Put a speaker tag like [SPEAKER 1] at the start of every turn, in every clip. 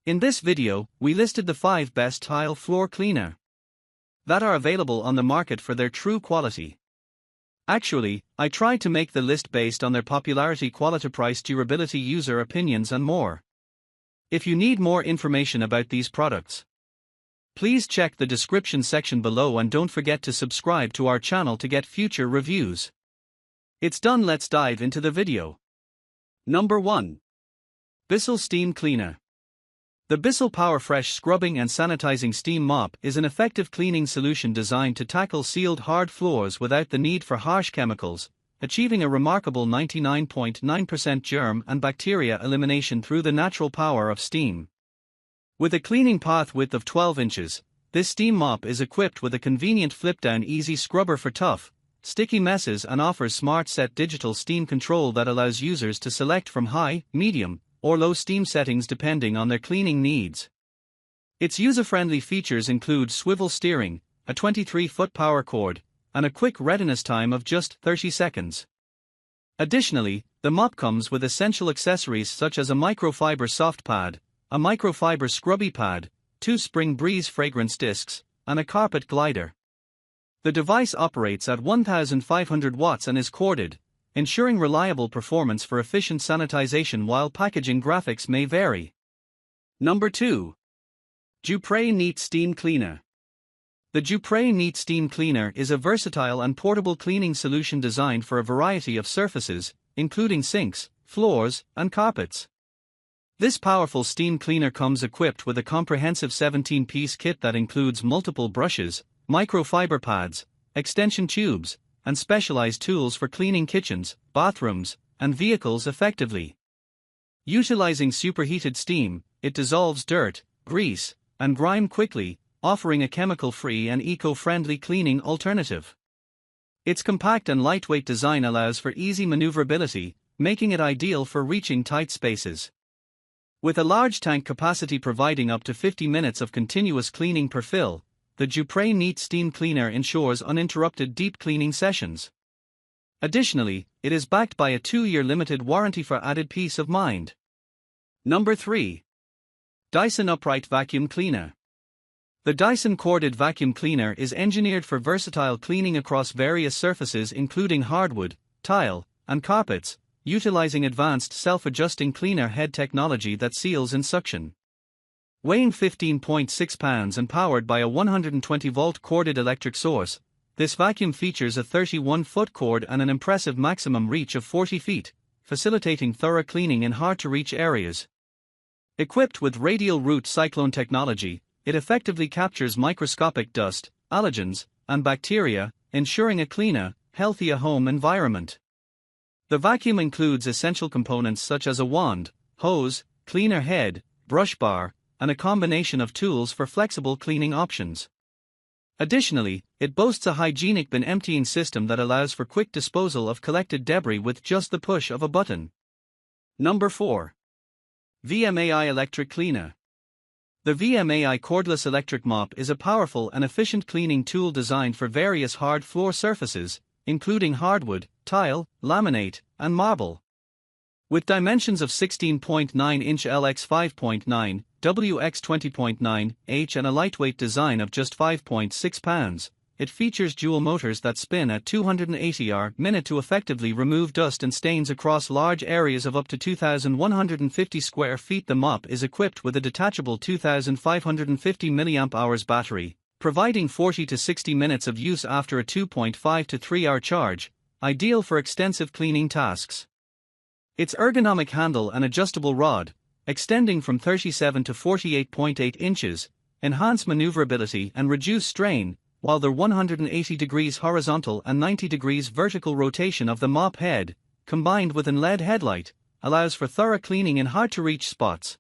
[SPEAKER 1] In this video, we listed the 5 best tile floor cleaner that are available on the market for their true quality. Actually, I tried to make the list based on their popularity, quality, price, durability, user opinions and more. If you need more information about these products, please check the description section below and don't forget to subscribe to our channel to get future reviews. It's done, let's dive into the video. Number 1. Bissell Steam Cleaner. The Bissell PowerFresh Scrubbing and Sanitizing Steam Mop is an effective cleaning solution designed to tackle sealed hard floors without the need for harsh chemicals, achieving a remarkable 99.9% germ and bacteria elimination through the natural power of steam. With a cleaning path width of 12 inches, this steam mop is equipped with a convenient flip-down easy scrubber for tough, sticky messes and offers smart set digital steam control that allows users to select from high, medium, or low steam settings depending on their cleaning needs. Its user-friendly features include swivel steering, a 23-foot power cord, and a quick readiness time of just 30 seconds. Additionally, the mop comes with essential accessories such as a microfiber soft pad, a microfiber scrubby pad, 2 spring breeze fragrance discs, and a carpet glider. The device operates at 1,500 watts and is corded, ensuring reliable performance for efficient sanitization while packaging graphics may vary. Number 2. Dupray Neat Steam Cleaner. The Dupray Neat Steam Cleaner is a versatile and portable cleaning solution designed for a variety of surfaces, including sinks, floors, and carpets. This powerful steam cleaner comes equipped with a comprehensive 17-piece kit that includes multiple brushes, microfiber pads, extension tubes, and specialized tools for cleaning kitchens, bathrooms, and vehicles effectively. Utilizing superheated steam, it dissolves dirt, grease, and grime quickly, offering a chemical-free and eco-friendly cleaning alternative. Its compact and lightweight design allows for easy maneuverability, making it ideal for reaching tight spaces. With a large tank capacity providing up to 50 minutes of continuous cleaning per fill, the Dupray Neat Steam Cleaner ensures uninterrupted deep cleaning sessions. Additionally, it is backed by a 2-year limited warranty for added peace of mind. Number 3. Dyson Upright Vacuum Cleaner. The Dyson Corded Vacuum Cleaner is engineered for versatile cleaning across various surfaces including hardwood, tile, and carpets, utilizing advanced self-adjusting cleaner head technology that seals in suction. Weighing 15.6 pounds and powered by a 120-volt corded electric source, this vacuum features a 31-foot cord and an impressive maximum reach of 40 feet, facilitating thorough cleaning in hard-to-reach areas. Equipped with radial root cyclone technology, it effectively captures microscopic dust, allergens, and bacteria, ensuring a cleaner, healthier home environment. The vacuum includes essential components such as a wand, hose, cleaner head, brush bar, and a combination of tools for flexible cleaning options. Additionally, it boasts a hygienic bin emptying system that allows for quick disposal of collected debris with just the push of a button. Number 4. VMAI Electric Cleaner. The VMAI cordless electric mop is a powerful and efficient cleaning tool designed for various hard floor surfaces, including hardwood, tile, laminate, and marble. With dimensions of 16.9-inch LX 5.9, WX 20.9, H and a lightweight design of just 5.6 pounds, it features dual motors that spin at 280 r/minute to effectively remove dust and stains across large areas of up to 2,150 square feet. The mop is equipped with a detachable 2,550 mAh battery, providing 40 to 60 minutes of use after a 2.5 to 3-hour charge, ideal for extensive cleaning tasks. Its ergonomic handle and adjustable rod, extending from 37 to 48.8 inches, enhance maneuverability and reduce strain, while their 180 degrees horizontal and 90 degrees vertical rotation of the mop head, combined with an LED headlight, allows for thorough cleaning in hard-to-reach spots.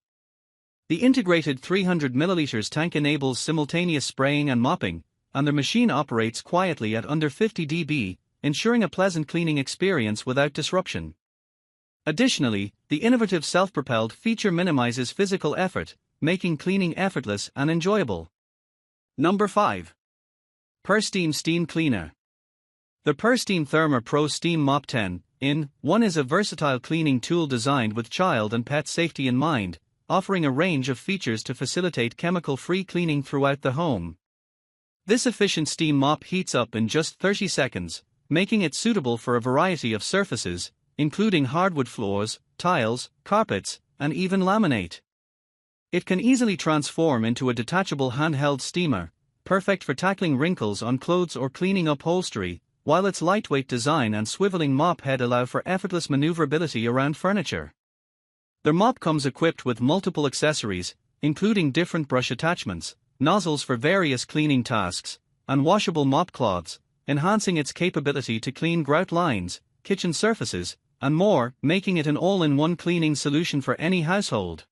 [SPEAKER 1] The integrated 300 ml tank enables simultaneous spraying and mopping, and the machine operates quietly at under 50 dB, ensuring a pleasant cleaning experience without disruption. Additionally, the innovative self-propelled feature minimizes physical effort, making cleaning effortless and enjoyable. Number 5. PurSteam Steam Cleaner. The PurSteam Therma Pro Steam Mop 10 in 1 is a versatile cleaning tool designed with child and pet safety in mind, offering a range of features to facilitate chemical-free cleaning throughout the home. This efficient steam mop heats up in just 30 seconds, making it suitable for a variety of surfaces, including hardwood floors, tiles, carpets, and even laminate. It can easily transform into a detachable handheld steamer, perfect for tackling wrinkles on clothes or cleaning upholstery, while its lightweight design and swiveling mop head allow for effortless maneuverability around furniture. The mop comes equipped with multiple accessories, including different brush attachments, nozzles for various cleaning tasks, and washable mop cloths, enhancing its capability to clean grout lines, kitchen surfaces, and more, making it an all-in-one cleaning solution for any household.